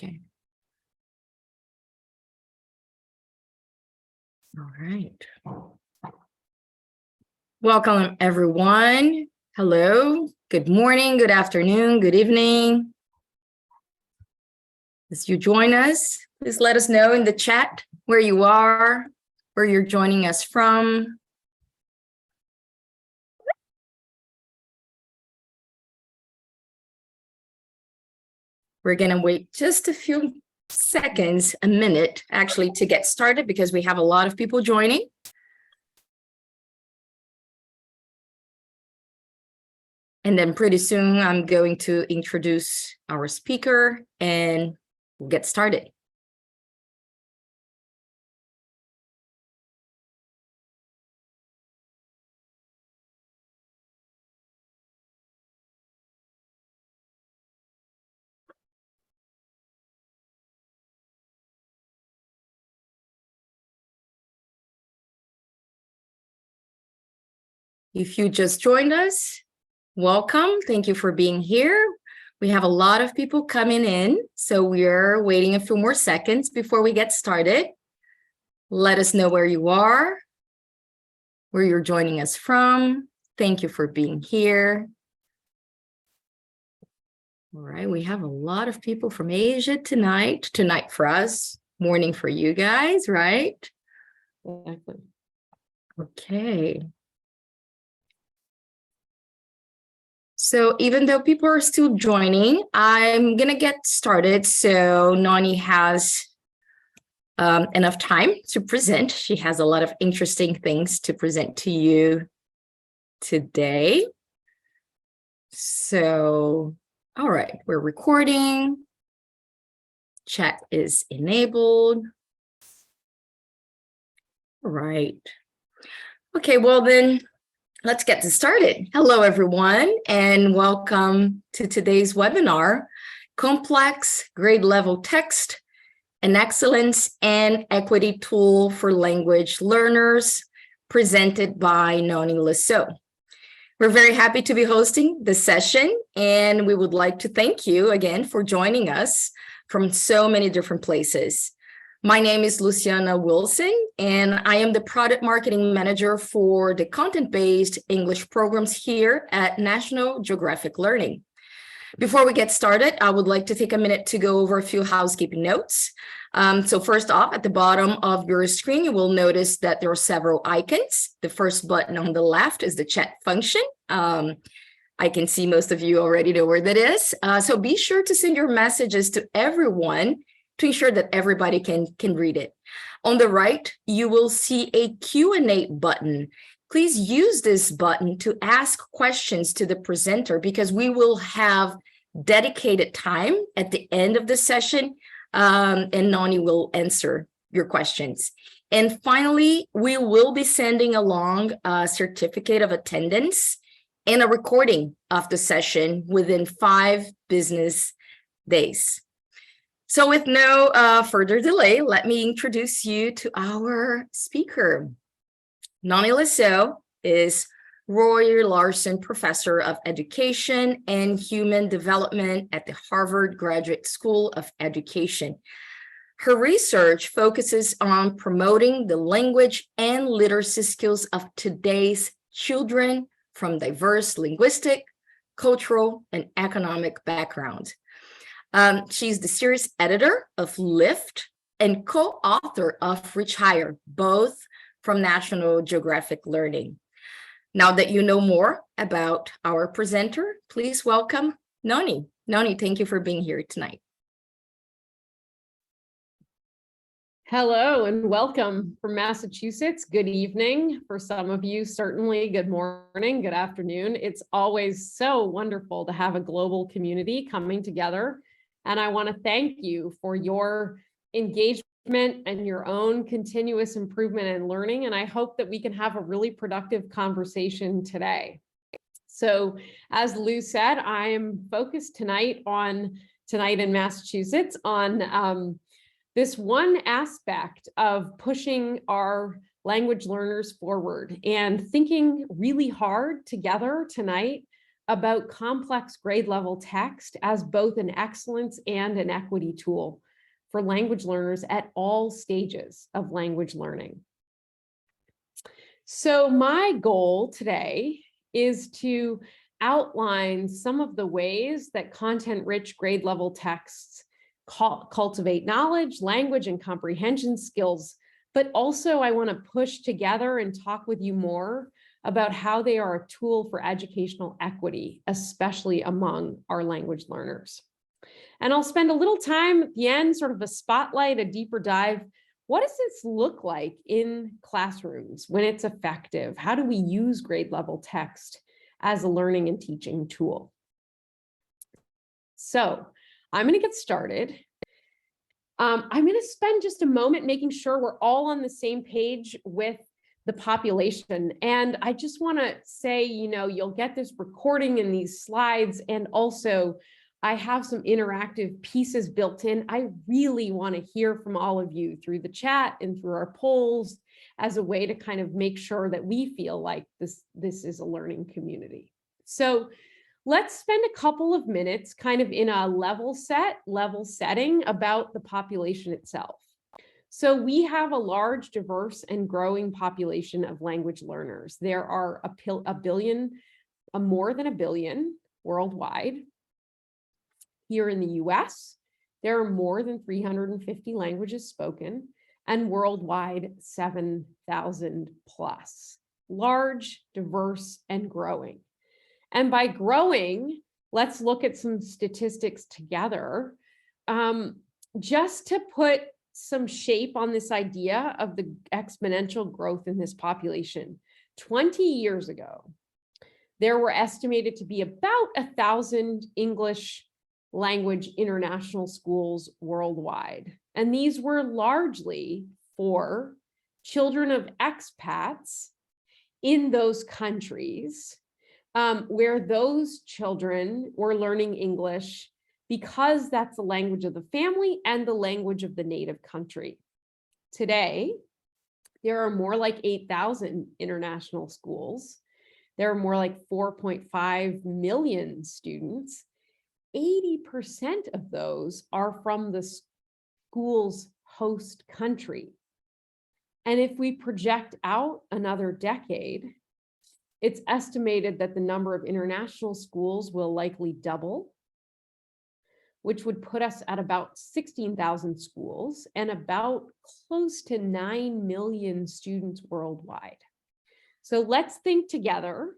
Okay. All right. Welcome, everyone. Hello. Good morning, good afternoon, good evening. As you join us, please let us know in the chat where you are, where you're joining us from. We're going to wait just a few seconds, a minute, actually, to get started because we have a lot of people joining. And then pretty soon, I'm going to introduce our speaker and we'll get started. If you just joined us, welcome. Thank you for being here. We have a lot of people coming in, so we're waiting a few more seconds before we get started. Let us know where you are, where you're joining us from. Thank you for being here. All right, we have a lot of people from Asia tonight. Tonight for us, morning for you guys, right? Exactly. Okay. So even though people are still joining, I'm going to get started so Nani has enough time to present. She has a lot of interesting things to present to you today. So, all right, we're recording. Chat is enabled. All right. Okay, well then, let's get started. Hello, everyone, and welcome to today's webinar, Complex Grade Level Text, an Excellence and Equity Tool for Language Learners, presented by Noni Lasso. We're very happy to be hosting this session, and we would like to thank you again for joining us from so many different places. My name is Luciana Wilson, and I am the Product Marketing Manager for the content-based English programs here at National Geographic Learning. Before we get started, I would like to take a minute to go over a few housekeeping notes. So first off, at the bottom of your screen, you will notice that there are several icons. The first button on the left is the chat function. I can see most of you already know where that is. So be sure to send your messages to everyone to ensure that everybody can read it. On the right, you will see a Q&A button. Please use this button to ask questions to the presenter because we will have dedicated time at the end of the session, and Nani will answer your questions. And finally, we will be sending along a certificate of attendance and a recording of the session within 5 business days. So with no further delay, let me introduce you to our speaker. Nani Lasso is Roy Larson Professor of Education and Human Development at the Harvard Graduate School of Education. Her research focuses on promoting the language and literacy skills of today's children from diverse linguistic, cultural, and economic backgrounds. She's the series editor of Lift and co-author of Reach Higher, both from National Geographic Learning. Now that you know more about our presenter, please welcome Noni. Noni, thank you for being here tonight. Hello and welcome from Massachusetts. Good evening for some of you, certainly good morning, good afternoon. It's always so wonderful to have a global community coming together. And I want to thank you for your engagement and your own continuous improvement and learning. And I hope that we can have a really productive conversation today. So as Lou said, I am focused tonight in Massachusetts on this one aspect of pushing our language learners forward and thinking really hard together tonight about complex grade level text as both an excellence and an equity tool for language learners at all stages of language learning. So my goal today is to outline some of the ways that content-rich grade level texts cultivate knowledge, language, and comprehension skills, but also I want to push together and talk with you more about how they are a tool for educational equity, especially among our language learners. And I'll spend a little time at the end, sort of a spotlight, a deeper dive. What does this look like in classrooms when it's effective? How do we use grade level text as a learning and teaching tool? So I'm going to get started. I'm going to spend just a moment making sure we're all on the same page with the population. And I just want to say, you'll get this recording and these slides, and also I have some interactive pieces built in. I really want to hear from all of you through the chat and through our polls as a way to kind of make sure that we feel like this is a learning community. So let's spend a couple of minutes kind of in a level setting about the population itself. So we have a large, diverse, and growing population of language learners. There are more than a billion worldwide. Here in the US, there are more than 350 languages spoken, and worldwide 7,000 plus. Large, diverse, and growing. And by growing, let's look at some statistics together, just to put some shape on this idea of the exponential growth in this population. 20 years ago, there were estimated to be about 1,000 English language international schools worldwide. And these were largely for children of expats in those countries, where those children were learning English because that's the language of the family and the language of the native country. Today, there are more like 8,000 international schools. There are more like 4.5 million students. 80% of those are from the school's host country. And if we project out another decade, it's estimated that the number of international schools will likely double, which would put us at about 16,000 schools and about close to 9 million students worldwide. So let's think together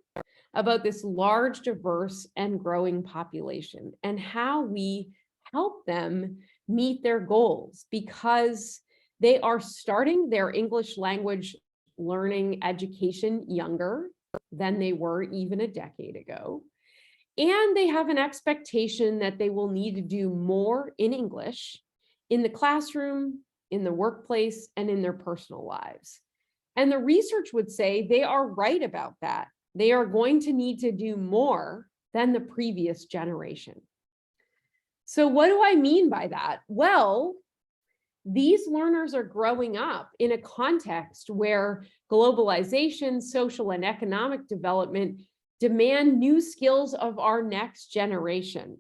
about this large, diverse, and growing population and how we help them meet their goals, because they are starting their English language learning education younger than they were even a decade ago. And they have an expectation that they will need to do more in English in the classroom, in the workplace, and in their personal lives. And the research would say they are right about that. They are going to need to do more than the previous generation. So what do I mean by that? Well, these learners are growing up in a context where globalization, social and economic development demand new skills of our next generation.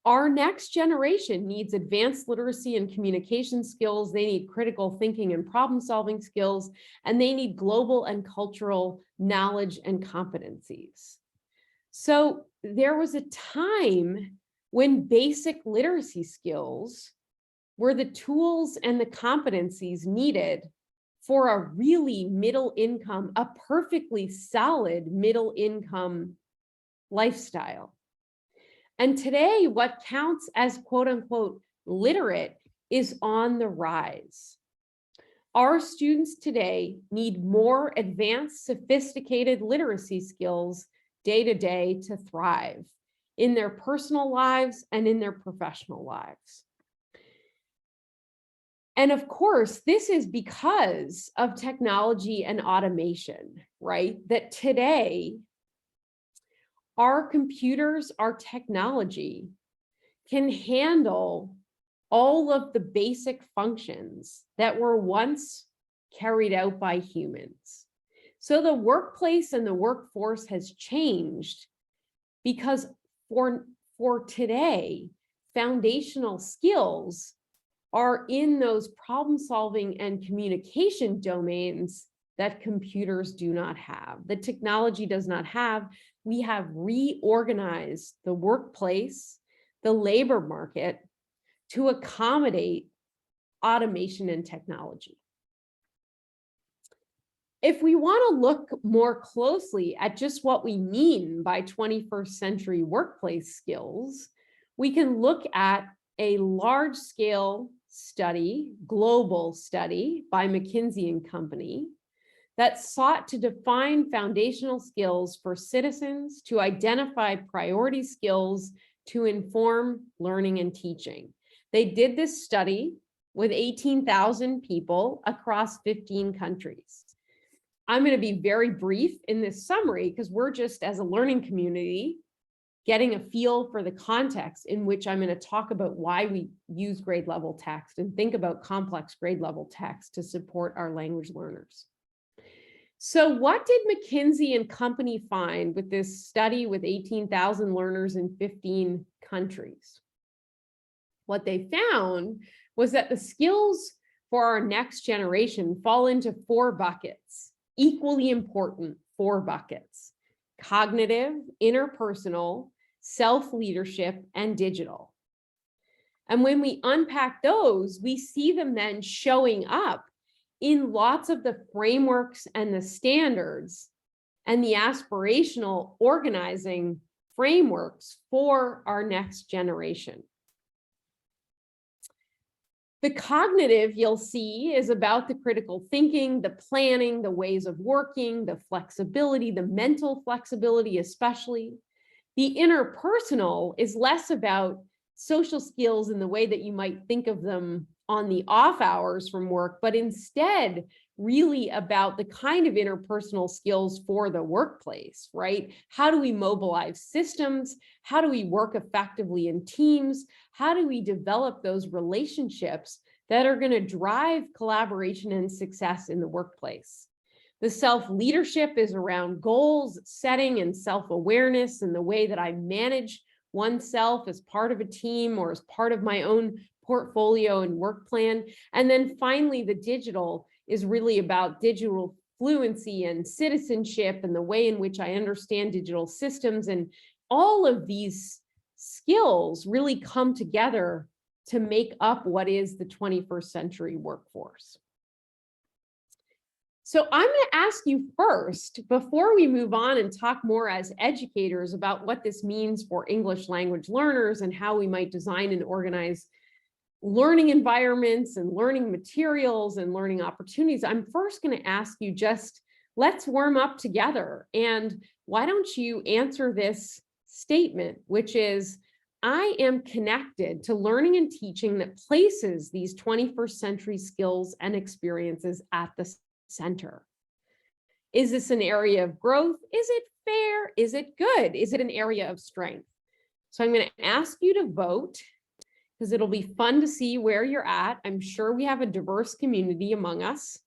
Our next generation needs advanced literacy and communication skills. They need critical thinking and problem-solving skills, and they need global and cultural knowledge and competencies. So there was a time when basic literacy skills were the tools and the competencies needed for a really middle income, a perfectly solid middle income lifestyle. And today, what counts as quote unquote literate is on the rise. Our students today need more advanced, sophisticated literacy skills day to day to thrive in their personal lives and in their professional lives. And of course, this is because of technology and automation, right? That today, our computers, our technology can handle all of the basic functions that were once carried out by humans. So the workplace and the workforce has changed because for today, foundational skills are in those problem solving and communication domains that computers do not have, that technology does not have. We have reorganized the workplace, the labor market to accommodate automation and technology. If we want to look more closely at just what we mean by 21st century workplace skills, we can look at a large-scale study, global study by McKinsey and Company that sought to define foundational skills for citizens to identify priority skills to inform learning and teaching. They did this study with 18,000 people across 15 countries. I'm going to be very brief in this summary because we're just, as a learning community, getting a feel for the context in which I'm going to talk about why we use grade level text and think about complex grade level text to support our language learners. So what did McKinsey and Company find with this study with 18,000 learners in 15 countries? What they found was that the skills for our next generation fall into 4 buckets. Equally important 4 buckets: cognitive, interpersonal, self-leadership, and digital. And when we unpack those, we see them then showing up in lots of the frameworks and the standards and the aspirational organizing frameworks for our next generation. The cognitive, you'll see, is about the critical thinking, the planning, the ways of working, the flexibility, the mental flexibility especially. The interpersonal is less about social skills in the way that you might think of them on the off hours from work, but instead really about the kind of interpersonal skills for the workplace, right? How do we mobilize systems? How do we work effectively in teams? How do we develop those relationships that are going to drive collaboration and success in the workplace? The self-leadership is around goals setting and self-awareness and the way that I manage oneself as part of a team or as part of my own portfolio and work plan. And then finally, the digital is really about digital fluency and citizenship and the way in which I understand digital systems. And all of these skills really come together to make up what is the 21st century workforce. So I'm going to ask you first, before we move on and talk more as educators about what this means for English language learners and how we might design and organize learning environments and learning materials and learning opportunities, I'm first going to ask you just, let's warm up together. And why don't you answer this statement, which is, I am connected to learning and teaching that places these 21st century skills and experiences at the center. Is this an area of growth? Is it fair? Is it good? Is it an area of strength? So I'm going to ask you to vote because it'll be fun to see where you're at. I'm sure we have a diverse community among us.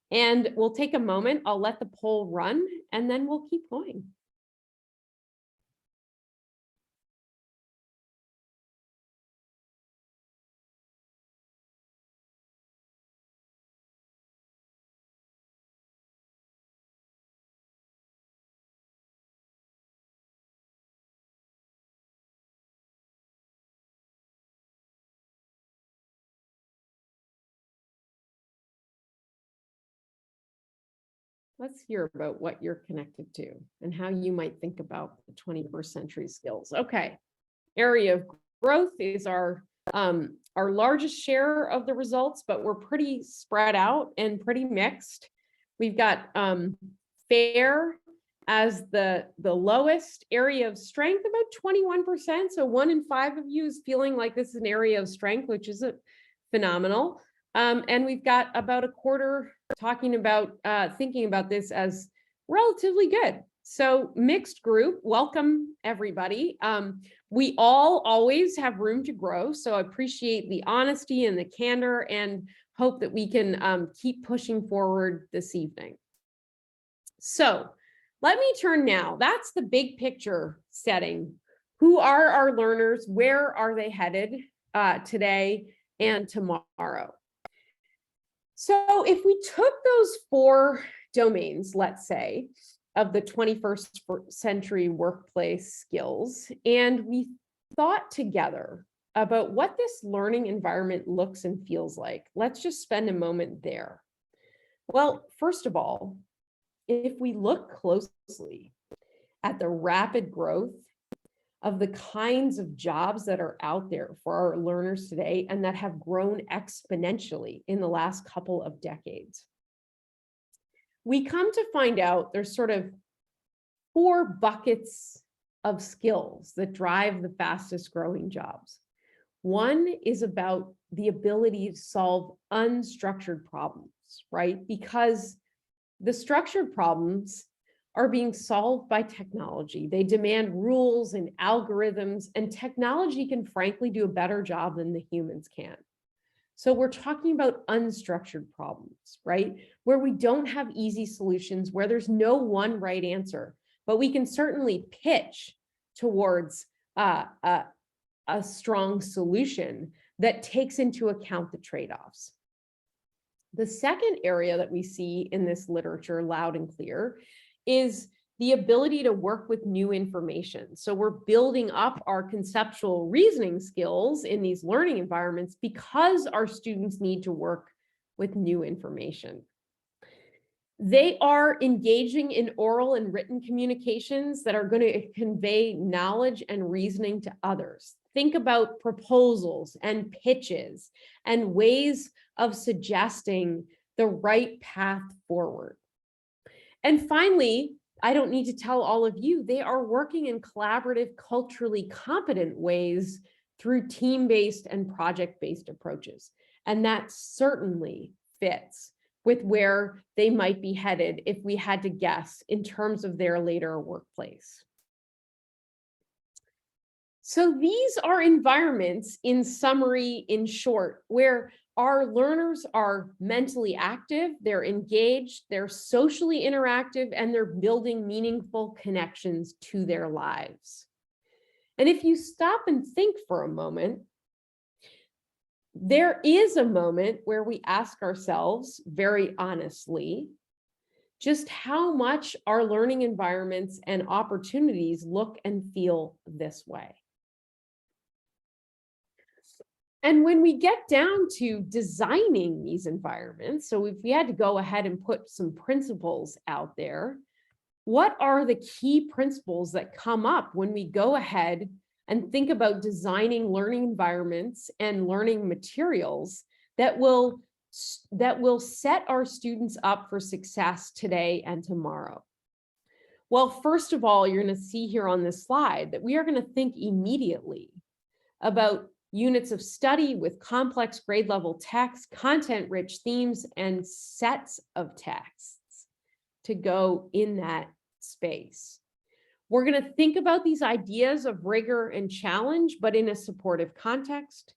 And we'll take a moment. I'll let the poll run and then we'll keep going. Let's hear about what you're connected to and how you might think about the 21st century skills. Okay, area of growth is our largest share of the results, but we're pretty spread out and pretty mixed. We've got fair as the lowest, area of strength about 21%. So 1 in 5 of you is feeling like this is an area of strength, which is phenomenal. And we've got about a quarter talking about thinking about this as relatively good. So mixed group, welcome everybody. We all always have room to grow. So I appreciate the honesty and the candor and hope that we can keep pushing forward this evening. So let me turn now. That's the big picture setting. Who are our learners? Where are they headed today and tomorrow? So if we took those 4 domains, let's say, of the 21st century workplace skills, and we thought together about what this learning environment looks and feels like, let's just spend a moment there. Well, first of all, if we look closely at the rapid growth of the kinds of jobs that are out there for our learners today and that have grown exponentially in the last couple of decades, we come to find out there's sort of 4 buckets of skills that drive the fastest growing jobs. One is about the ability to solve unstructured problems, right? Because the structured problems are being solved by technology. They demand rules and algorithms, and technology can frankly do a better job than the humans can. So we're talking about unstructured problems, right? Where we don't have easy solutions, where there's no one right answer, but we can certainly pitch towards a strong solution that takes into account the trade-offs. The second area that we see in this literature loud and clear is the ability to work with new information. So we're building up our conceptual reasoning skills in these learning environments because our students need to work with new information. They are engaging in oral and written communications that are going to convey knowledge and reasoning to others. Think about proposals and pitches and ways of suggesting the right path forward. And finally, I don't need to tell all of you, they are working in collaborative, culturally competent ways through team-based and project-based approaches. And that certainly fits with where they might be headed if we had to guess in terms of their later workplace. So these are environments, in summary, in short, where our learners are mentally active, they're engaged, they're socially interactive, and they're building meaningful connections to their lives. And if you stop and think for a moment, there is a moment where we ask ourselves very honestly, just how much our learning environments and opportunities look and feel this way. And when we get down to designing these environments, so if we had to go ahead and put some principles out there, what are the key principles that come up when we go ahead and think about designing learning environments and learning materials that will set our students up for success today and tomorrow? Well, first of all, you're going to see here on this slide that we are going to think immediately about units of study with complex grade level text, content-rich themes, and sets of texts to go in that space. We're going to think about these ideas of rigor and challenge, but in a supportive context.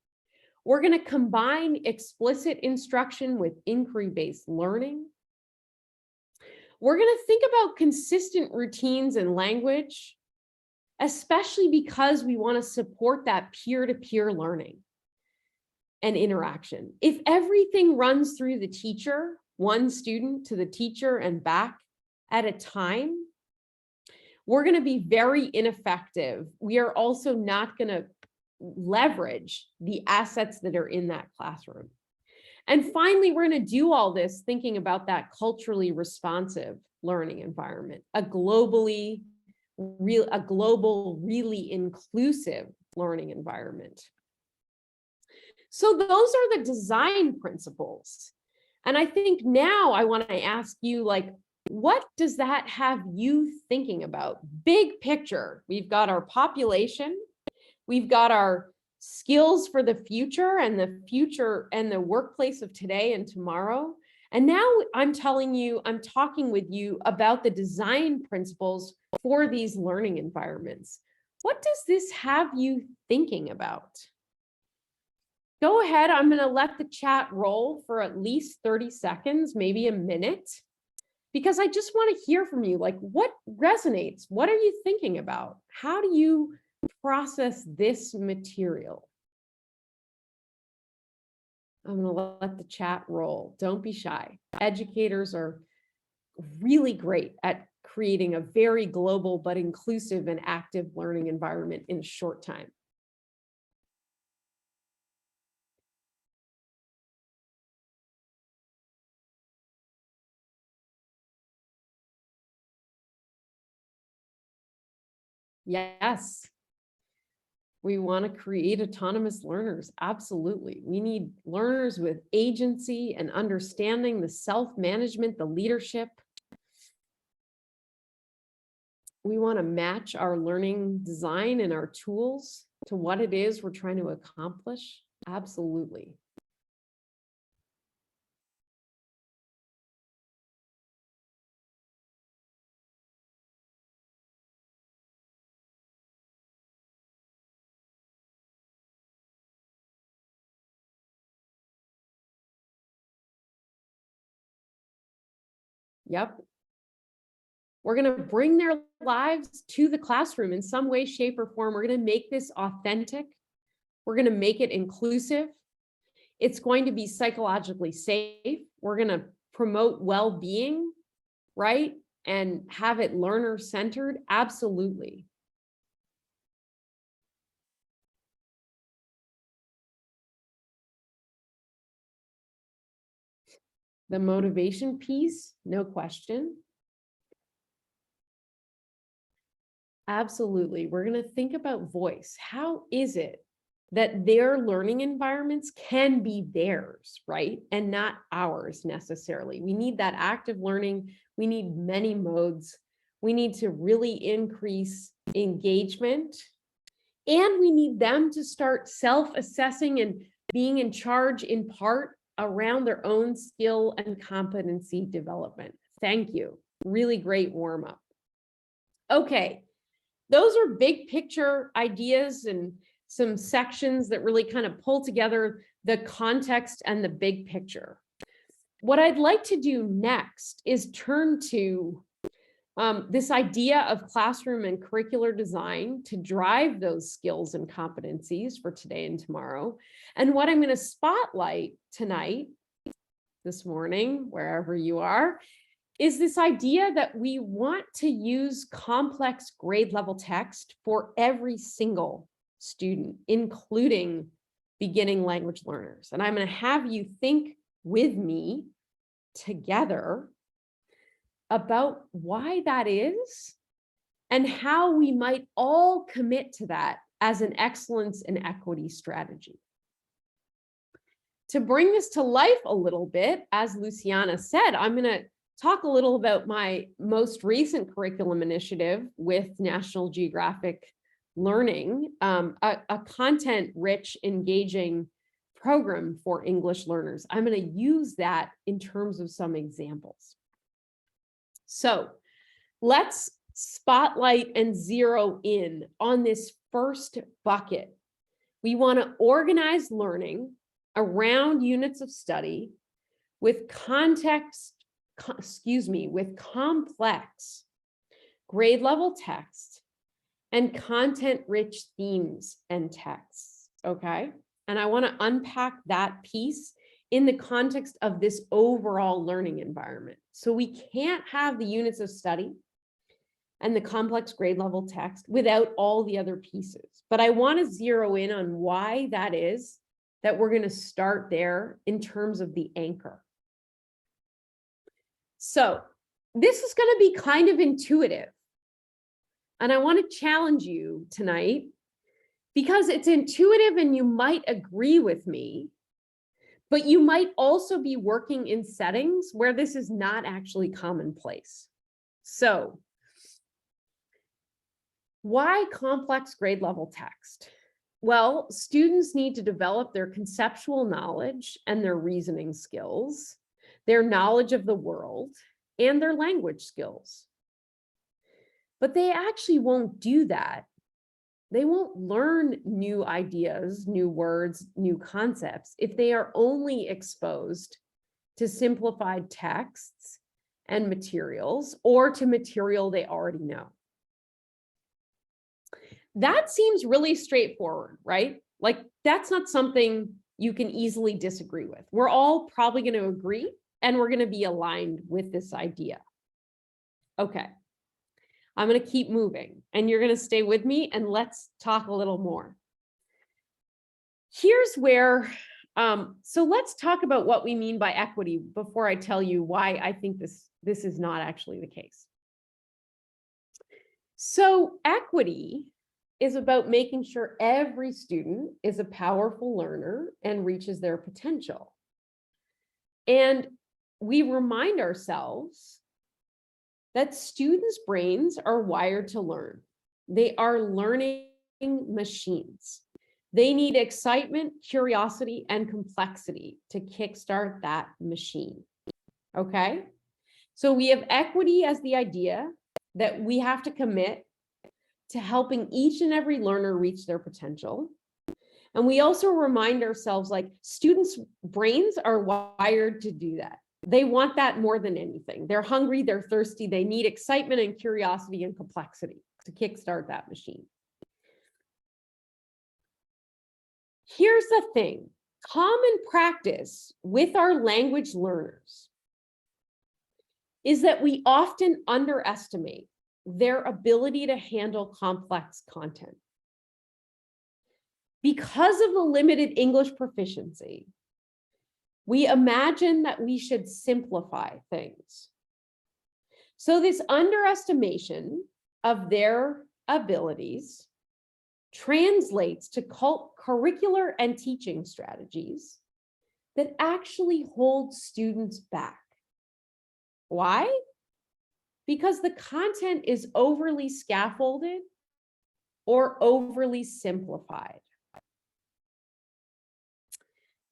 We're going to combine explicit instruction with inquiry-based learning. We're going to think about consistent routines and language, especially because we want to support that peer-to-peer learning and interaction. If everything runs through the teacher, one student to the teacher and back at a time, we're going to be very ineffective. We are also not going to leverage the assets that are in that classroom. And finally, we're going to do all this thinking about that culturally responsive learning environment, a global, really inclusive learning environment. So those are the design principles. And I think now I want to ask you, like, what does that have you thinking about? Big picture, we've got our population, we've got our skills for the future and the workplace of today and tomorrow. And now I'm talking with you about the design principles for these learning environments. What does this have you thinking about? Go ahead, I'm going to let the chat roll for at least 30 seconds, maybe a minute. because I just want to hear from you. Like, what resonates? What are you thinking about? How do you process this material? I'm going to let the chat roll. Don't be shy. Educators are really great at creating a very global but inclusive and active learning environment in a short time. Yes. We want to create autonomous learners. Absolutely. We need learners with agency and understanding, the self-management, the leadership. We want to match our learning design and our tools to what it is we're trying to accomplish. Absolutely. Yep. We're going to bring their lives to the classroom in some way, shape, or form. We're going to make this authentic. We're going to make it inclusive. It's going to be psychologically safe. We're going to promote well-being, right? And have it learner-centered. Absolutely. The motivation piece, no question. Absolutely. We're going to think about voice. How is it that their learning environments can be theirs, right? And not ours necessarily. We need that active learning. We need many modes. We need to really increase engagement. And we need them to start self-assessing and being in charge in part around their own skill and competency development. Thank you. Really great warm up. Okay. Those are big picture ideas and some sections that really kind of pull together the context and the big picture. What I'd like to do next is turn to this idea of classroom and curricular design to drive those skills and competencies for today and tomorrow. And what I'm going to spotlight tonight, this morning, wherever you are, is this idea that we want to use complex grade level text for every single student, including beginning language learners. And I'm going to have you think with me together about why that is and how we might all commit to that as an excellence and equity strategy. To bring this to life a little bit, as Luciana said, I'm going to talk a little about my most recent curriculum initiative with National Geographic Learning, a content-rich, engaging program for English learners. I'm going to use that in terms of some examples. So let's spotlight and zero in on this first bucket. We want to organize learning around units of study with with complex grade level text and content-rich themes and texts, okay? And I want to unpack that piece in the context of this overall learning environment. So we can't have the units of study and the complex grade level text without all the other pieces. But I want to zero in on why that is that we're going to start there in terms of the anchor. So this is going to be kind of intuitive. And I want to challenge you tonight because it's intuitive and you might agree with me, but you might also be working in settings where this is not actually commonplace. So why complex grade level text? Well, students need to develop their conceptual knowledge and their reasoning skills, their knowledge of the world, and their language skills. But they actually won't do that. They won't learn new ideas, new words, new concepts if they are only exposed to simplified texts and materials or to material they already know. That seems really straightforward, right? Like that's not something you can easily disagree with. We're all probably going to agree and we're going to be aligned with this idea. Okay, I'm going to keep moving and you're going to stay with me and let's talk a little more. Here's where, so let's talk about what we mean by equity before I tell you why I think this is not actually the case. So equity is about making sure every student is a powerful learner and reaches their potential. And we remind ourselves that students' brains are wired to learn. They are learning machines. They need excitement, curiosity, and complexity to kickstart that machine. Okay? So we have equity as the idea that we have to commit to helping each and every learner reach their potential. And we also remind ourselves like students' brains are wired to do that. They want that more than anything. They're hungry, they're thirsty, they need excitement and curiosity and complexity to kickstart that machine. Here's the thing, common practice with our language learners is that we often underestimate their ability to handle complex content. Because of the limited English proficiency, we imagine that we should simplify things. So this underestimation of their abilities translates to curricular and teaching strategies that actually hold students back. Why? Because the content is overly scaffolded or overly simplified.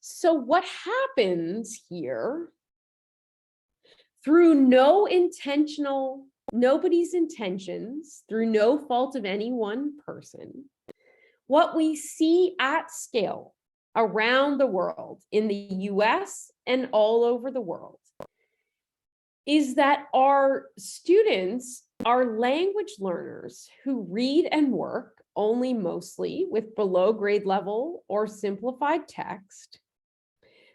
So what happens here, through nobody's intentions, through no fault of any one person, what we see at scale around the world, in the US and all over the world, is that our students, our language learners who read and work only mostly with below grade level or simplified text,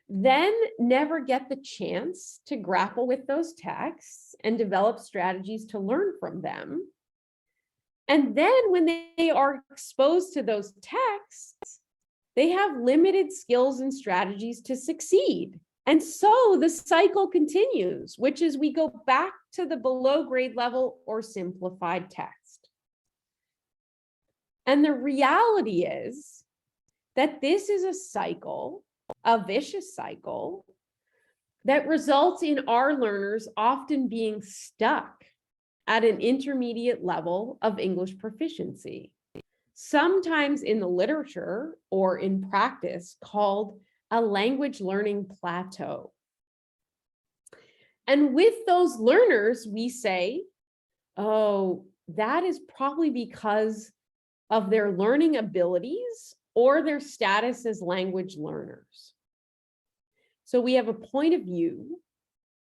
then never get the chance to grapple with those texts and develop strategies to learn from them. And then when they are exposed to those texts, they have limited skills and strategies to succeed. And so the cycle continues, which is we go back to the below grade level or simplified text. And the reality is that this is a cycle, a vicious cycle, that results in our learners often being stuck at an intermediate level of English proficiency, sometimes in the literature or in practice called a language learning plateau. And with those learners, we say, oh, that is probably because of their learning abilities or their status as language learners. So we have a point of view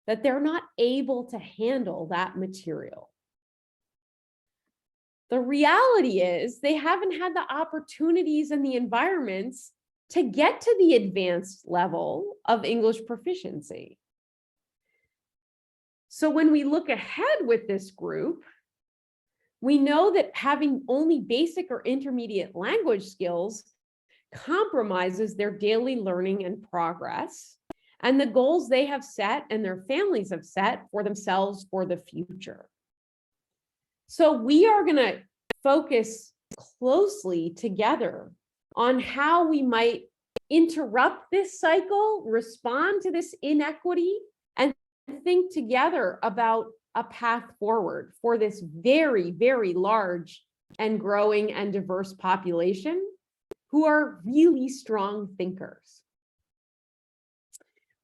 that they're not able to handle that material. The reality is they haven't had the opportunities and the environments to get to the advanced level of English proficiency. So when we look ahead with this group, we know that having only basic or intermediate language skills compromises their daily learning and progress and the goals they have set and their families have set for themselves for the future. So we are going to focus closely together on how we might interrupt this cycle, respond to this inequity, and think together about a path forward for this very, very large and growing and diverse population who are really strong thinkers.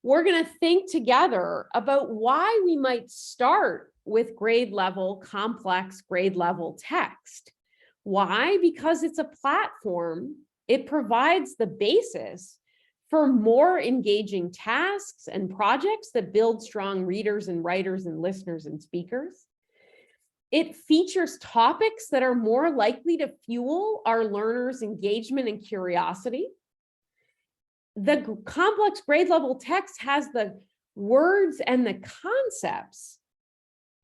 We're going to think together about why we might start with grade level, complex grade level text. Why? Because it's a platform. It provides the basis for more engaging tasks and projects that build strong readers and writers and listeners and speakers. It features topics that are more likely to fuel our learners' engagement and curiosity. The complex grade level text has the words and the concepts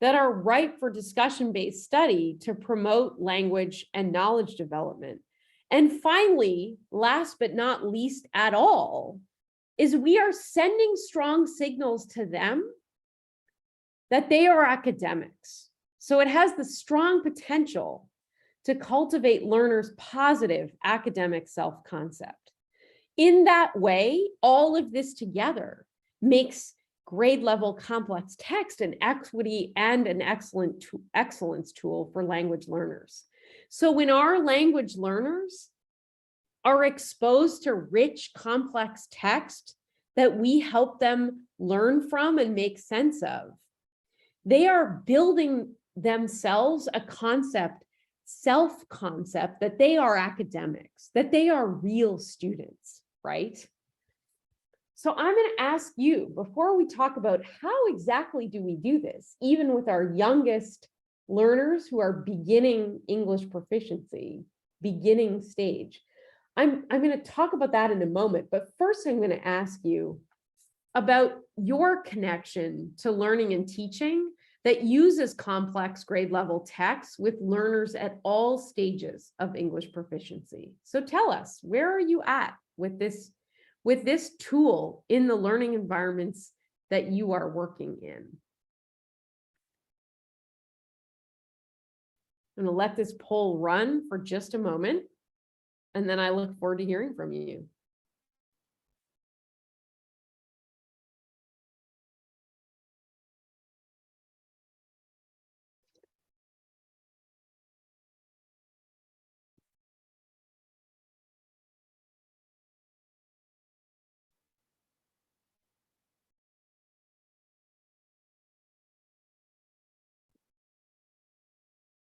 that are ripe for discussion-based study to promote language and knowledge development. And finally, last but not least at all, is we are sending strong signals to them that they are academics. So it has the strong potential to cultivate learners' positive academic self-concept. In that way, all of this together makes grade level complex text an equity and an excellence tool for language learners. So when our language learners are exposed to rich, complex text that we help them learn from and make sense of, they are building themselves a concept, self-concept, that they are academics, that they are real students, right? So I'm going to ask you, before we talk about how exactly do we do this, even with our youngest learners who are beginning English proficiency, beginning stage, I'm going to talk about that in a moment. But first, I'm going to ask you about your connection to learning and teaching that uses complex grade level text with learners at all stages of English proficiency. So tell us, where are you at with this tool in the learning environments that you are working in? I'm going to let this poll run for just a moment, and then I look forward to hearing from you.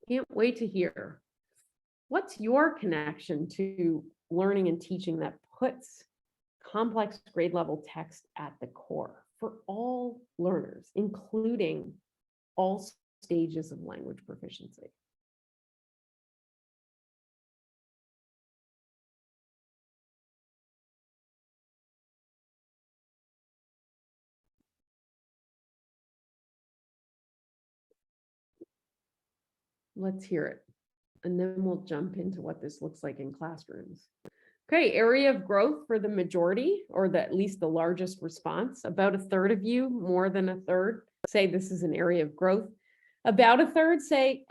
Can't wait to hear. What's your connection to learning and teaching that puts complex grade level text at the core for all learners, including all stages of language proficiency? Let's hear it. And then we'll jump into what this looks like in classrooms. Okay, area of growth for the majority, or at least the largest response. About a third of you, more than a third, say this is an area of growth. About a third say,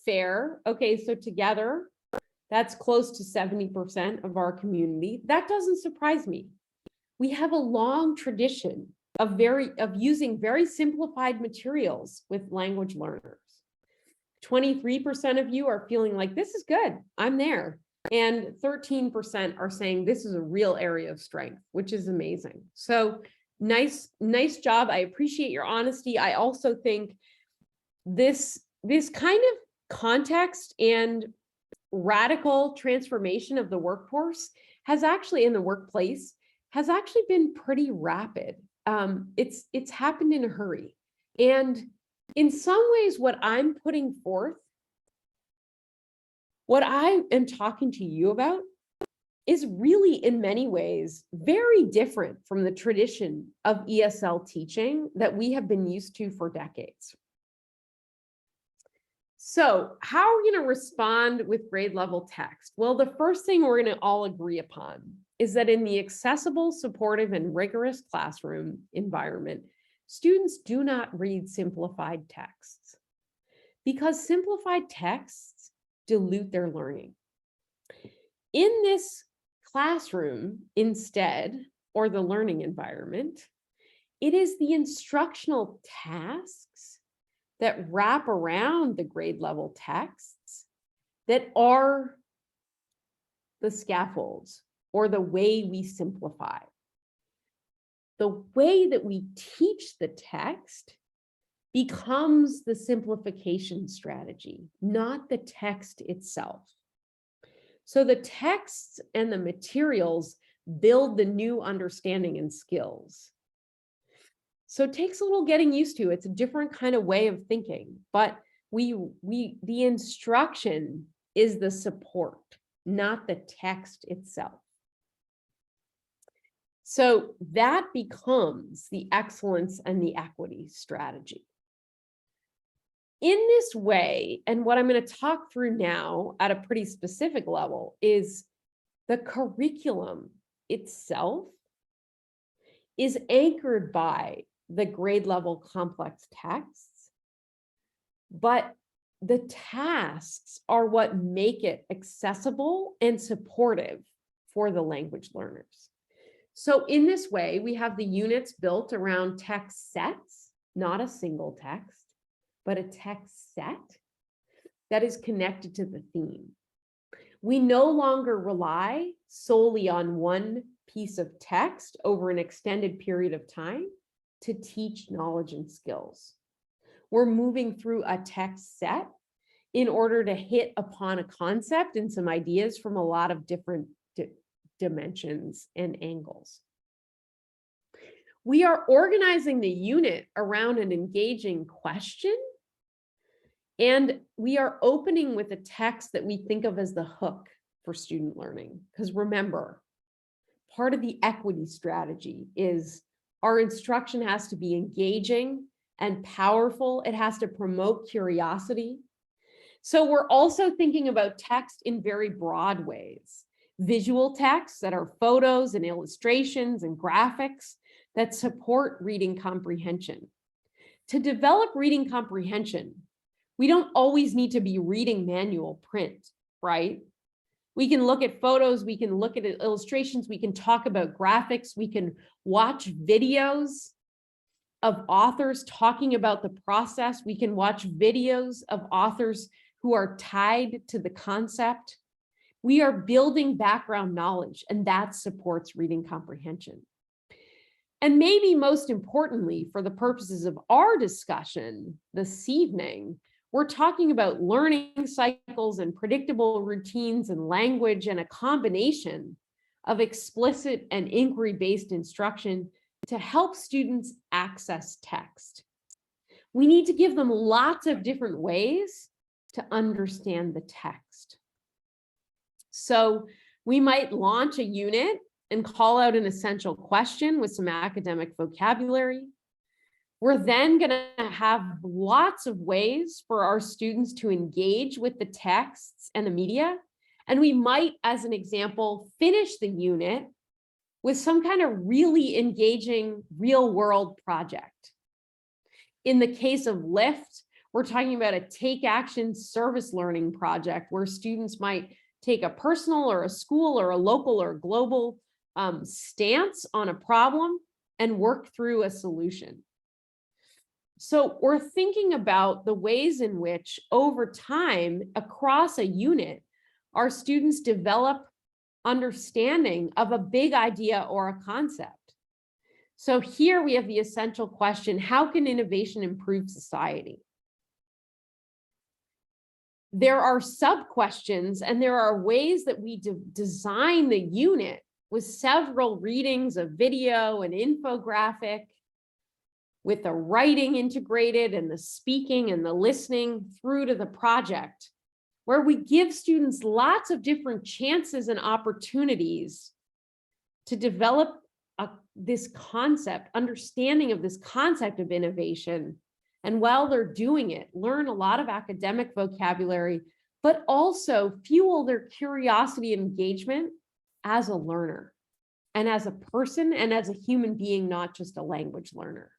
fair. Okay, so together, that's close to 70% of our community. That doesn't surprise me. We have a long tradition of using very simplified materials with language learners. 23% of you are feeling like this is good, I'm there. And 13% are saying this is a real area of strength, which is amazing. So nice job. I appreciate your honesty. I also think this kind of context and radical transformation of the workforce has actually, in the workplace, has actually been pretty rapid. It's happened in a hurry. And in some ways, what I'm putting forth, what I am talking to you about, is really in many ways very different from the tradition of ESL teaching that we have been used to for decades. So how are we going to respond with grade level text? Well, the first thing we're going to all agree upon is that in the accessible, supportive, and rigorous classroom environment, students do not read simplified texts because simplified texts dilute their learning. In this classroom instead, or the learning environment, it is the instructional tasks that wrap around the grade level texts that are the scaffolds or the way we simplify. The way that we teach the text becomes the simplification strategy, not the text itself. So the texts and the materials build the new understanding and skills. So it takes a little getting used to. It's a different kind of way of thinking, but the instruction is the support, not the text itself. So that becomes the excellence and the equity strategy. In this way, and what I'm going to talk through now at a pretty specific level, is the curriculum itself is anchored by the grade level complex texts, but the tasks are what make it accessible and supportive for the language learners. So in this way, we have the units built around text sets, not a single text, but a text set that is connected to the theme. We no longer rely solely on one piece of text over an extended period of time to teach knowledge and skills. We're moving through a text set in order to hit upon a concept and some ideas from a lot of different dimensions and angles. We are organizing the unit around an engaging question, and we are opening with a text that we think of as the hook for student learning. Because remember, part of the equity strategy is our instruction has to be engaging and powerful. It has to promote curiosity. So we're also thinking about text in very broad ways. Visual texts that are photos and illustrations and graphics that support reading comprehension. To develop reading comprehension, we don't always need to be reading manual print, right? We can look at photos, we can look at illustrations, we can talk about graphics, we can watch videos of authors talking about the process, we can watch videos of authors who are tied to the concept. We are building background knowledge, and that supports reading comprehension. And maybe most importantly, for the purposes of our discussion this evening, we're talking about learning cycles and predictable routines and language, and a combination of explicit and inquiry-based instruction to help students access text. We need to give them lots of different ways to understand the text. So we might launch a unit and call out an essential question with some academic vocabulary. We're then going to have lots of ways for our students to engage with the texts and the media. And we might, as an example, finish the unit with some kind of really engaging real world project. In the case of LIFT, we're talking about a take action service learning project where students might take a personal or a school or a local or global stance on a problem and work through a solution. So we're thinking about the ways in which over time across a unit, our students develop understanding of a big idea or a concept. So here we have the essential question, how can innovation improve society? There are sub-questions and there are ways that we design the unit with several readings of video and infographic, with the writing integrated and the speaking and the listening through to the project, where we give students lots of different chances and opportunities to develop this concept, understanding of this concept of innovation. And while they're doing it, learn a lot of academic vocabulary, but also fuel their curiosity and engagement as a learner and as a person and as a human being, not just a language learner.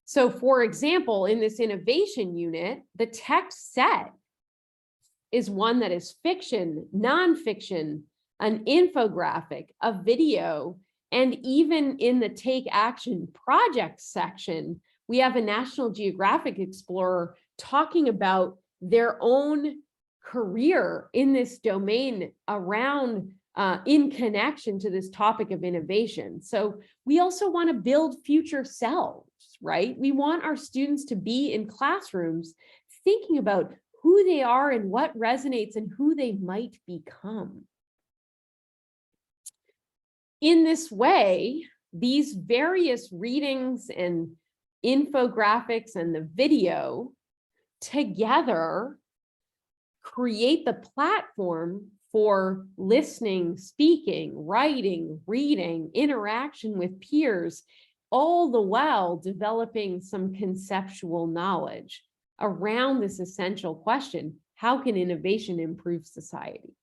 So for example, in this innovation unit, the text set is one that is fiction, nonfiction, an infographic, a video, and even in the take action project section, we have a National Geographic explorer talking about their own career in this domain around in connection to this topic of innovation. So we also want to build future selves, right? We want our students to be in classrooms thinking about who they are and what resonates and who they might become. In this way, these various readings and infographics and the video together create the platform for listening, speaking, writing, reading, interaction with peers, all the while developing some conceptual knowledge around this essential question: how can innovation improve society?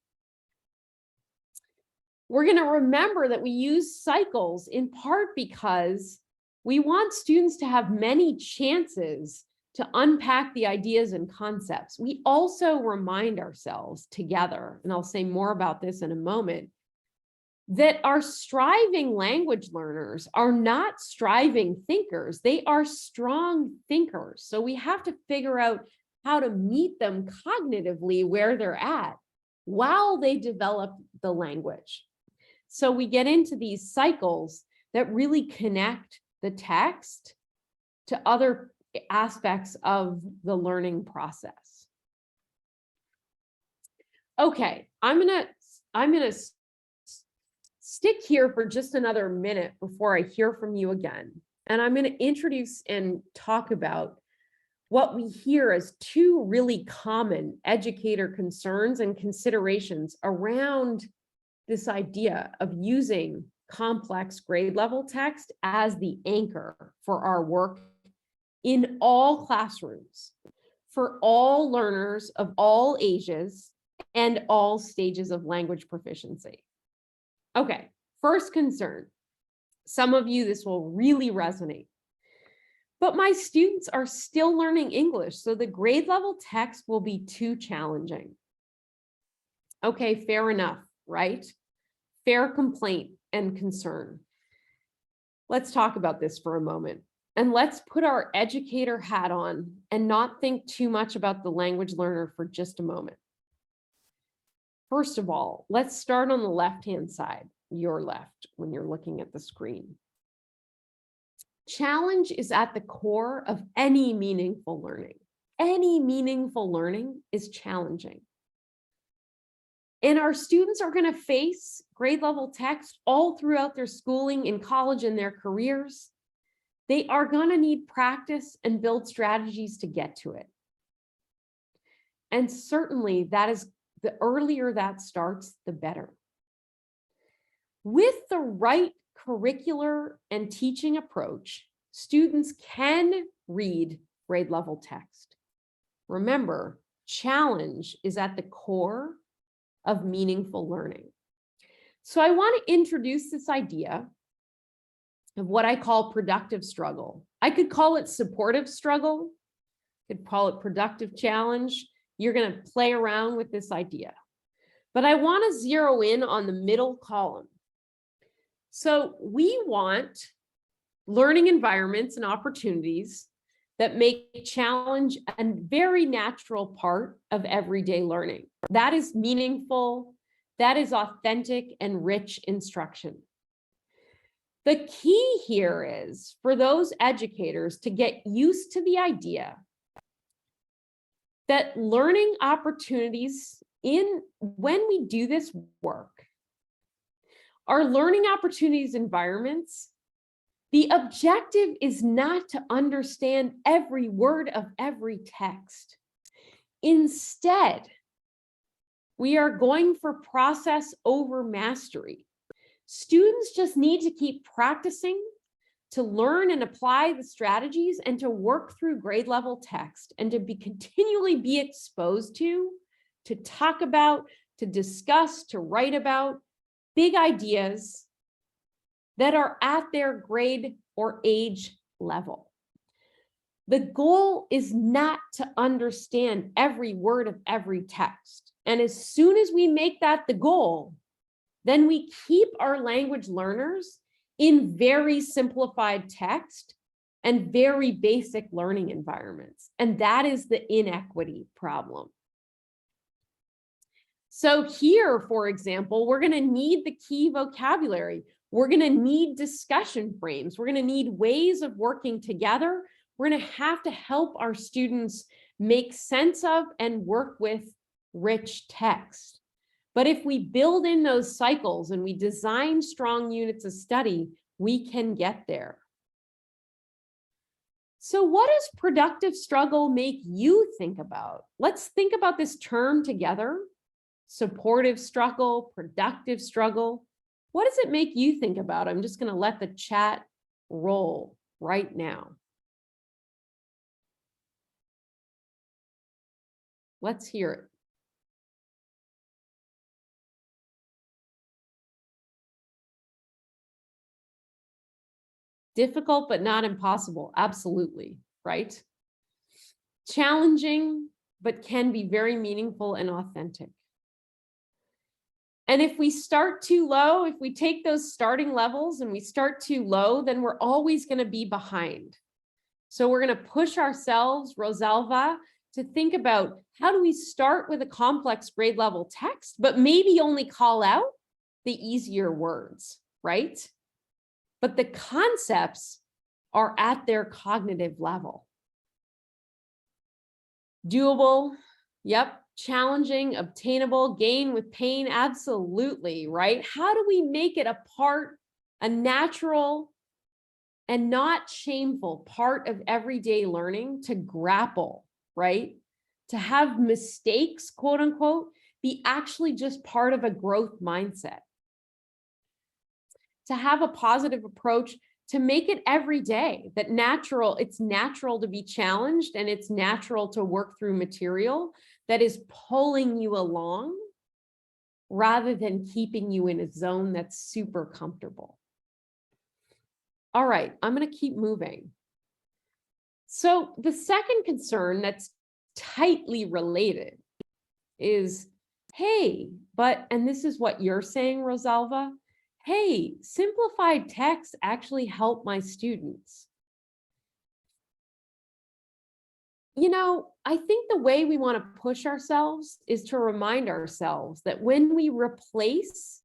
We're going to remember that we use cycles in part because we want students to have many chances to unpack the ideas and concepts. We also remind ourselves together, and I'll say more about this in a moment, that our striving language learners are not striving thinkers. They are strong thinkers. So we have to figure out how to meet them cognitively where they're at while they develop the language. So we get into these cycles that really connect the text to other aspects of the learning process. Okay, I'm gonna stick here for just another minute before I hear from you again. And I'm going to introduce and talk about what we hear as two really common educator concerns and considerations around this idea of using complex grade level text as the anchor for our work in all classrooms, for all learners of all ages and all stages of language proficiency. Okay, first concern. Some of you, this will really resonate. But my students are still learning English, so the grade level text will be too challenging. Okay, fair enough, right? Fair complaint and concern. Let's talk about this for a moment. And let's put our educator hat on and not think too much about the language learner for just a moment. First of all, let's start on the left-hand side, your left, when you're looking at the screen. Challenge is at the core of any meaningful learning. Any meaningful learning is challenging. And our students are going to face grade level text all throughout their schooling, in college, and their careers. They are going to need practice and build strategies to get to it. And certainly that is the earlier that starts, the better. With the right curricular and teaching approach, students can read grade level text. Remember, challenge is at the core of meaningful learning. So I want to introduce this idea of what I call productive struggle. I could call it supportive struggle, could call it productive challenge. You're going to play around with this idea. But I want to zero in on the middle column. So we want learning environments and opportunities that make challenge a very natural part of everyday learning. That is meaningful, that is authentic and rich instruction. The key here is for those educators to get used to the idea that learning opportunities when we do this work, our learning opportunities environments, the objective is not to understand every word of every text. Instead, we are going for process over mastery. Students just need to keep practicing to learn and apply the strategies and to work through grade level text and to continually be exposed to talk about, to discuss, to write about big ideas that are at their grade or age level. The goal is not to understand every word of every text. And as soon as we make that the goal, then we keep our language learners in very simplified text and very basic learning environments. And that is the inequity problem. So here, for example, we're going to need the key vocabulary. We're going to need discussion frames. We're going to need ways of working together. We're going to have to help our students make sense of and work with rich text. But if we build in those cycles and we design strong units of study, we can get there. So what does productive struggle make you think about? Let's think about this term together. Supportive struggle, productive struggle. What does it make you think about? I'm just going to let the chat roll right now. Let's hear it. Difficult, but not impossible. Absolutely, right? Challenging, but can be very meaningful and authentic. And if we start too low, if we take those starting levels and we start too low, then we're always going to be behind. So we're going to push ourselves, Rosalva, to think about how do we start with a complex grade level text, but maybe only call out the easier words, right? But the concepts are at their cognitive level. Doable, yep. Challenging, obtainable, gain with pain, absolutely, right? How do we make it a natural and not shameful part of everyday learning to grapple, right? To have mistakes, quote unquote, be actually just part of a growth mindset. To have a positive approach, to make it every day, that it's natural to be challenged and it's natural to work through material that is pulling you along rather than keeping you in a zone that's super comfortable. All right, I'm going to keep moving. So the second concern that's tightly related is, hey, and this is what you're saying, Rosalva, hey, simplified texts actually help my students. You know, I think the way we want to push ourselves is to remind ourselves that when we replace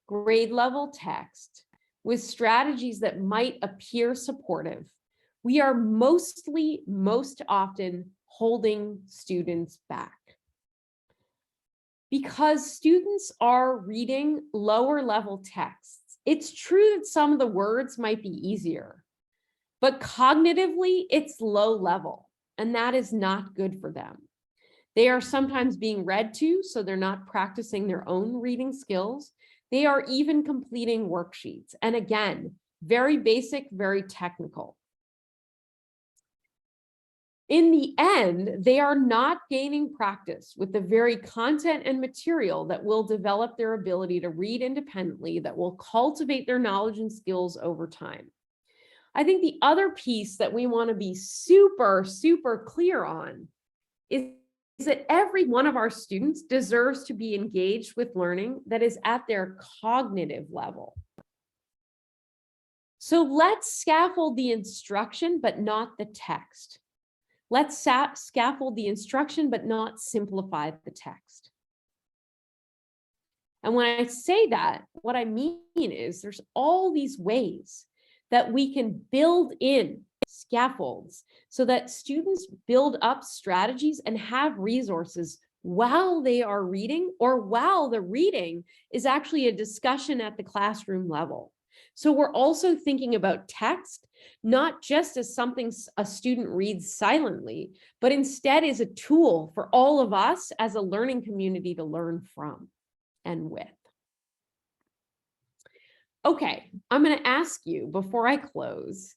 grade level text with strategies that might appear supportive, we are most often holding students back. Because students are reading lower level texts, it's true that some of the words might be easier, but cognitively it's low level. And that is not good for them. They are sometimes being read to, so they're not practicing their own reading skills. They are even completing worksheets. And again, very basic, very technical. In the end, they are not gaining practice with the very content and material that will develop their ability to read independently, that will cultivate their knowledge and skills over time. I think the other piece that we want to be super, super clear on is that every one of our students deserves to be engaged with learning that is at their cognitive level. So let's scaffold the instruction, but not the text. Let's scaffold the instruction, but not simplify the text. And when I say that, what I mean is there's all these ways that we can build in scaffolds so that students build up strategies and have resources while they are reading, or while the reading is actually a discussion at the classroom level. So we're also thinking about text, not just as something a student reads silently, but instead is a tool for all of us as a learning community to learn from and with. Okay, I'm going to ask you before I close,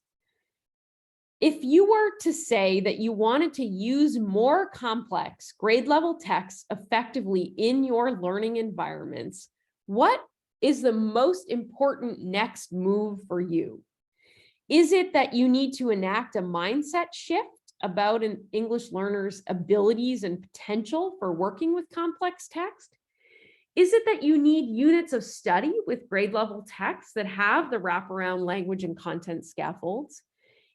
if you were to say that you wanted to use more complex grade level texts effectively in your learning environments, what is the most important next move for you? Is it that you need to enact a mindset shift about an English learner's abilities and potential for working with complex text? Is it that you need units of study with grade level texts that have the wraparound language and content scaffolds?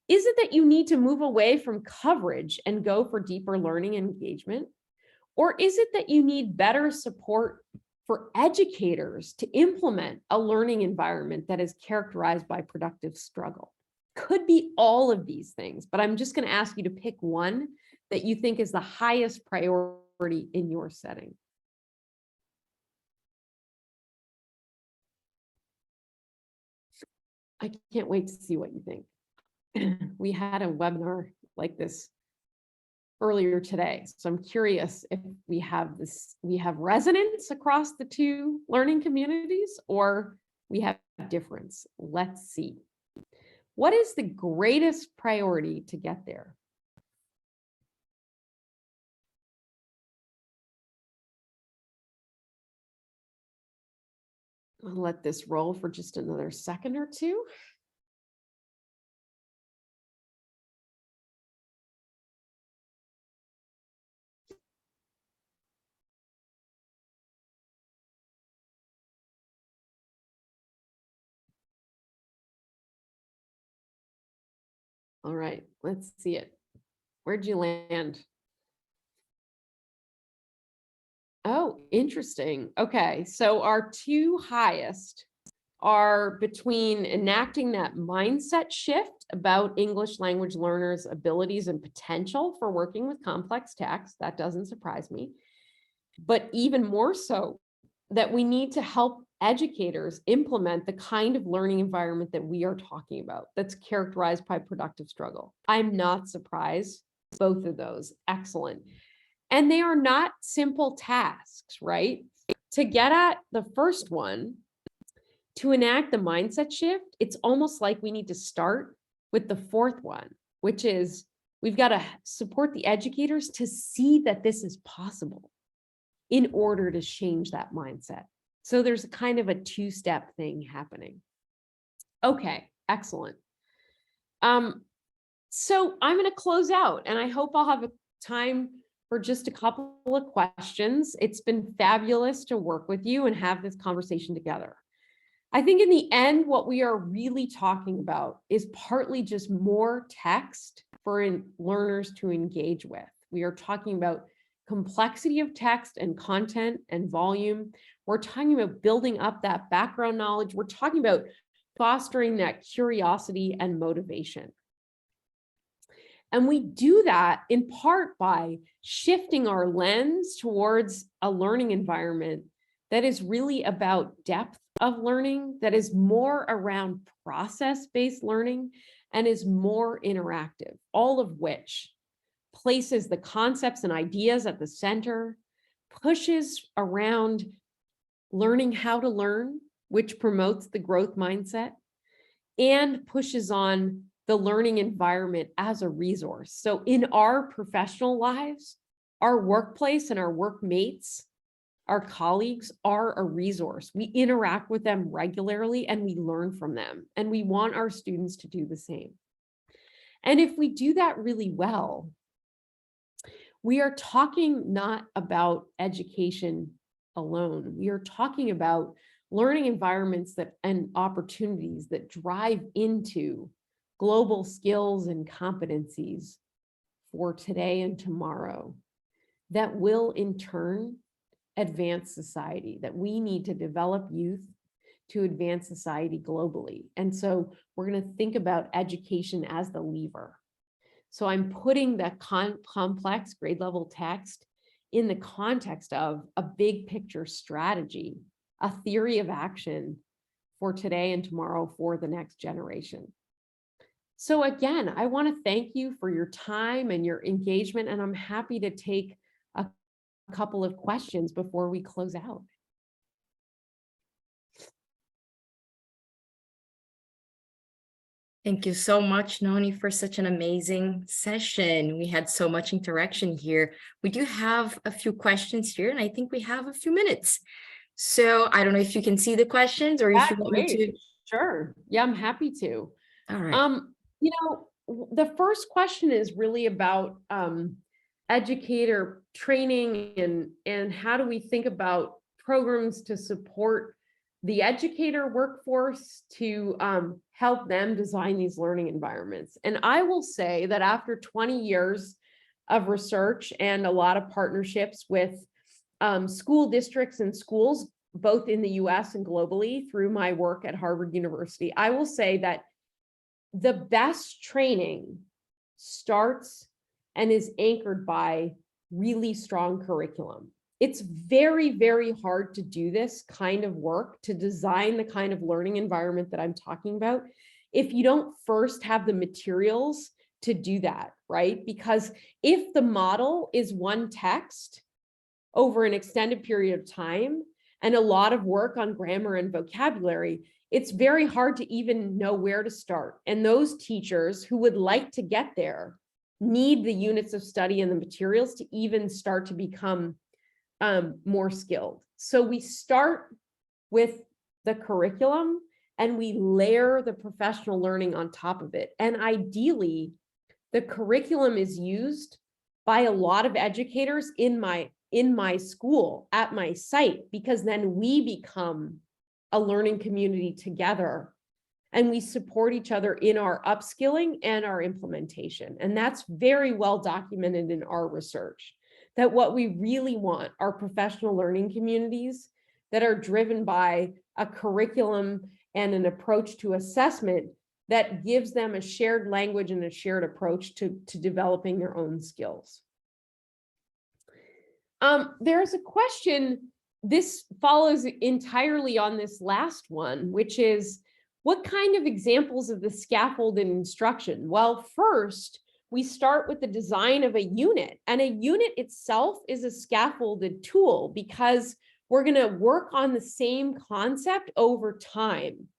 Is it that you need to move away from coverage and go for deeper learning and engagement? Or is it that you need better support for educators to implement a learning environment that is characterized by productive struggle? Could be all of these things, but I'm just going to ask you to pick one that you think is the highest priority in your setting. I can't wait to see what you think. We had a webinar like this earlier today. So I'm curious if we have resonance across the two learning communities, or we have difference. Let's see. What is the greatest priority to get there? I'll let this roll for just another second or two. All right, let's see it. Where'd you land? Oh, interesting. Okay, so our two highest are between enacting that mindset shift about English language learners' abilities and potential for working with complex text. That doesn't surprise me. But even more so, that we need to help educators implement the kind of learning environment that we are talking about that's characterized by productive struggle. I'm not surprised. Both of those, excellent. And they are not simple tasks, right? To get at the first one, to enact the mindset shift, it's almost like we need to start with the fourth one, which is we've got to support the educators to see that this is possible in order to change that mindset. So there's a kind of a two-step thing happening. Okay, excellent. So I'm going to close out, and I hope I'll have a time for just a couple of questions. It's been fabulous to work with you and have this conversation together. I think in the end, what we are really talking about is partly just more text for learners to engage with. We are talking about complexity of text and content and volume. We're talking about building up that background knowledge. We're talking about fostering that curiosity and motivation. And we do that in part by shifting our lens towards a learning environment that is really about depth of learning, that is more around process-based learning, and is more interactive, all of which places the concepts and ideas at the center, pushes around learning how to learn, which promotes the growth mindset, and pushes on the learning environment as a resource. So in our professional lives, our workplace and our workmates, our colleagues are a resource. We interact with them regularly and we learn from them. And we want our students to do the same. And if we do that really well, we are talking not about education alone. We are talking about learning environments that and opportunities that drive into global skills and competencies for today and tomorrow that will in turn advance society, that we need to develop youth to advance society globally. And so we're going to think about education as the lever. So I'm putting that complex grade level text in the context of a big picture strategy, a theory of action for today and tomorrow for the next generation. So again, I want to thank you for your time and your engagement, and I'm happy to take a couple of questions before we close out. Thank you so much, Noni, for such an amazing session. We had so much interaction here. We do have a few questions here, and I think we have a few minutes. So I don't know if you can see the questions or if you want me to. Sure. Yeah, I'm happy to. All right. You know, the first question is really about educator training and how do we think about programs to support the educator workforce to help them design these learning environments. And I will say that after 20 years of research and a lot of partnerships with school districts and schools, both in the US and globally through my work at Harvard University, I will say that the best training starts and is anchored by really strong curriculum. It's very, very hard to do this kind of work, to design the kind of learning environment that I'm talking about, if you don't first have the materials to do that, right? Because if the model is one text over an extended period of time and a lot of work on grammar and vocabulary, it's very hard to even know where to start. And those teachers who would like to get there need the units of study and the materials to even start to become more skilled. So we start with the curriculum and we layer the professional learning on top of it. And ideally, the curriculum is used by a lot of educators in my school, at my site, because then we become a learning community together and we support each other in our upskilling and our implementation. And that's very well documented in our research, that what we really want are professional learning communities that are driven by a curriculum and an approach to assessment that gives them a shared language and a shared approach to developing their own skills. There's a question, this follows entirely on this last one, which is, what kind of examples of the scaffolded instruction? Well, first, we start with the design of a unit, and a unit itself is a scaffolded tool because we're going to work on the same concept over time.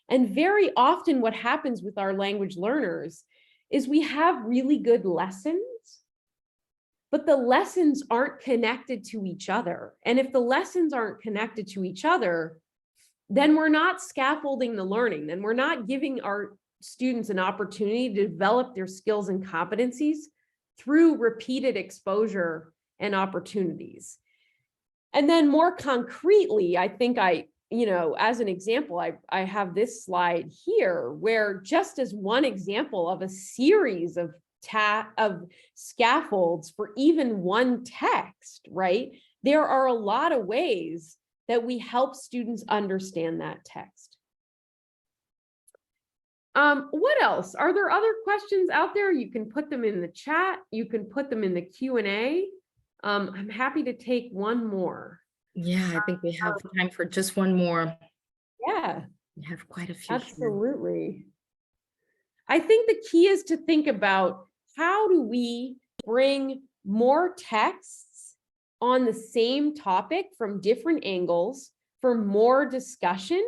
And very often what happens with our language learners is we have really good lessons, but the lessons aren't connected to each other. And if the lessons aren't connected to each other, then we're not scaffolding the learning. Then we're not giving our students an opportunity to develop their skills and competencies through repeated exposure and opportunities. And then more concretely, I think as an example, I have this slide here where, just as one example of a series of scaffolds for even one text, right? There are a lot of ways that we help students understand that text. What else? Are there other questions out there? You can put them in the chat. You can put them in the Q&A. I'm happy to take one more. Yeah, I think we have time for just one more. Yeah. We have quite a few. Absolutely. Here. I think the key is to think about, how do we bring more texts on the same topic from different angles for more discussion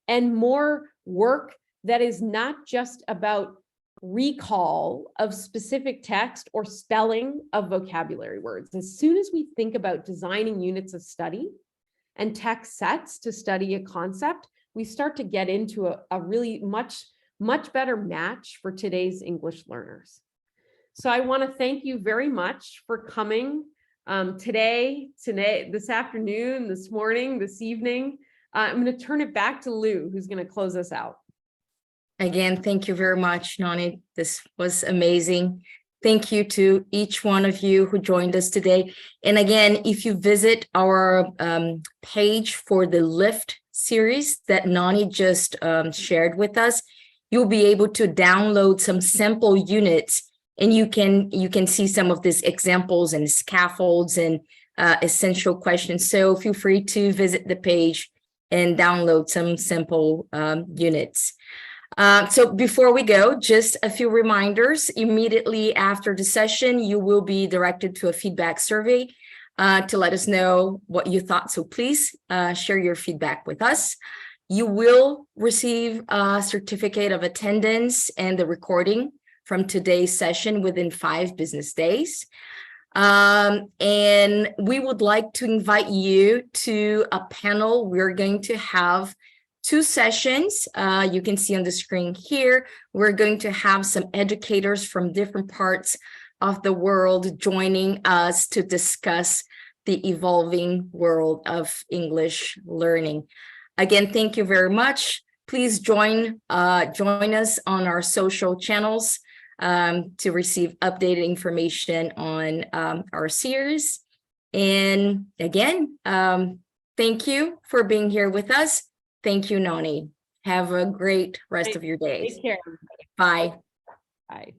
and more work that is not just about recall of specific text or spelling of vocabulary words. As soon as we think about designing units of study and text sets to study a concept, we start to get into a really much better match for today's English learners. So I want to thank you very much for coming today, this afternoon, this morning, this evening. I'm going to turn it back to Lou, who's going to close us out. Again, thank you very much, Nani. This was amazing. Thank you to each one of you who joined us today. And again, if you visit our page for the LIFT series that Nani just shared with us, you'll be able to download some sample units, and you can see some of these examples and scaffolds and essential questions. So feel free to visit the page and download some sample units. So before we go, just a few reminders. Immediately after the session, you will be directed to a feedback survey to let us know what you thought. So please share your feedback with us. You will receive a certificate of attendance and the recording from today's session within 5 business days. And we would like to invite you to a panel. We're going to have 2 sessions. You can see on the screen here. We're going to have some educators from different parts of the world joining us to discuss the evolving world of English learning. Again, thank you very much. Please join us on our social channels to receive updated information on our series. And again, thank you for being here with us. Thank you, Nani. Have a great rest of your day. Take care. Bye. Bye.